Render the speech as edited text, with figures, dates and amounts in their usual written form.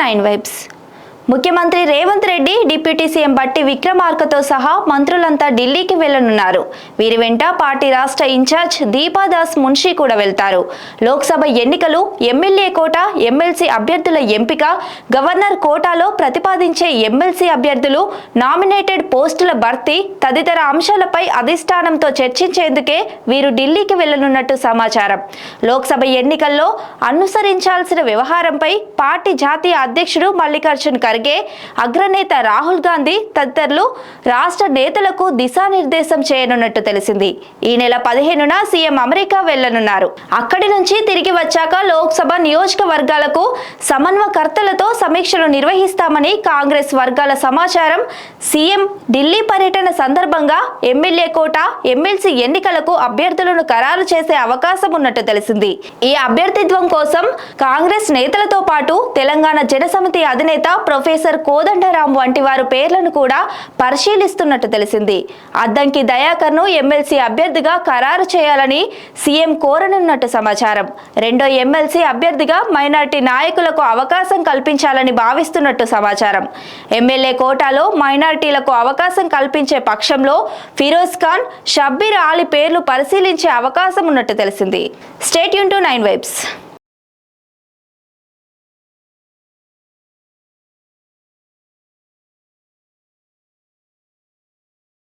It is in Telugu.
9 వైబ్స్. ముఖ్యమంత్రి రేవంత్ రెడ్డి, డిప్యూటీ సీఎం బట్టి విక్రమార్కతో సహా మంత్రులంతా ఢిల్లీకి వెళ్లనున్నారు. వీరి వెంట పార్టీ రాష్ట్ర ఇన్ఛార్జ్ దీపాదాస్ మున్షి కూడా వెళ్తారు. లోక్సభ ఎన్నికలు, ఎమ్మెల్యే కోట, ఎమ్మెల్సీ అభ్యర్థుల ఎంపిక, గవర్నర్ కోటాలో ప్రతిపాదించే ఎమ్మెల్సీ అభ్యర్థులు, నామినేటెడ్ పోస్టుల భర్తీ తదితర అంశాలపై అధిష్టానంతో చర్చించేందుకే వీరు ఢిల్లీకి వెళ్లనున్నట్టు సమాచారం. లోక్సభ ఎన్నికల్లో అనుసరించాల్సిన వ్యవహారంపై పార్టీ జాతీయ అధ్యక్షుడు మల్లికార్జున్ ఖర్గే, అగ్రనేత రాహుల్ గాంధీ తదితరులు రాష్ట్ర నేతలకు దిశానిర్దేశం చేయనున్నట్టు తెలిసింది. ఈ నెల 15న సీఎం అమెరికా వెళ్లనున్నారు. అక్కడి నుంచి తిరిగి వచ్చాక లోక్సభ నియోజకవర్గాలకు సమన్వయకర్తలతో సమీక్షలు నిర్వహిస్తామని కాంగ్రెస్ వర్గాల సమాచారం. సీఎం ఢిల్లీ పర్యటన సందర్భంగా ఎమ్మెల్యే కోట, ఎమ్మెల్సీ ఎన్నికలకు అభ్యర్థులను ఖరారు చేసే అవకాశం ఉన్నట్టు తెలిసింది. ఈ అభ్యర్థిత్వం కోసం కాంగ్రెస్ నేతలతో పాటు తెలంగాణ జనసమితి అధినేత ప్రొఫెసర్ కోదండరాం వంటి వారు పేర్లను కూడా పరిశీలిస్తున్నట్టు తెలిసింది. అద్దంకి దయాకర్ను ఎమ్మెల్సీ అభ్యర్థిగా ఖరారు చేయాలని సీఎం కోరనున్నట్టు సమాచారం. రెండో ఎమ్మెల్సీ అభ్యర్థిగా మైనార్టీ నాయకులకు అవకాశం కల్పించాలని భావిస్తున్నట్టు సమాచారం. ఎమ్మెల్యే కోటాలో మైనార్టీలకు అవకాశం కల్పించే పక్షంలో ఫిరోజ్ ఖాన్, షబ్బీర్ ఆలీ పేర్లు పరిశీలించే అవకాశం ఉన్నట్టు తెలిసింది. Stay tune to 9 vibes.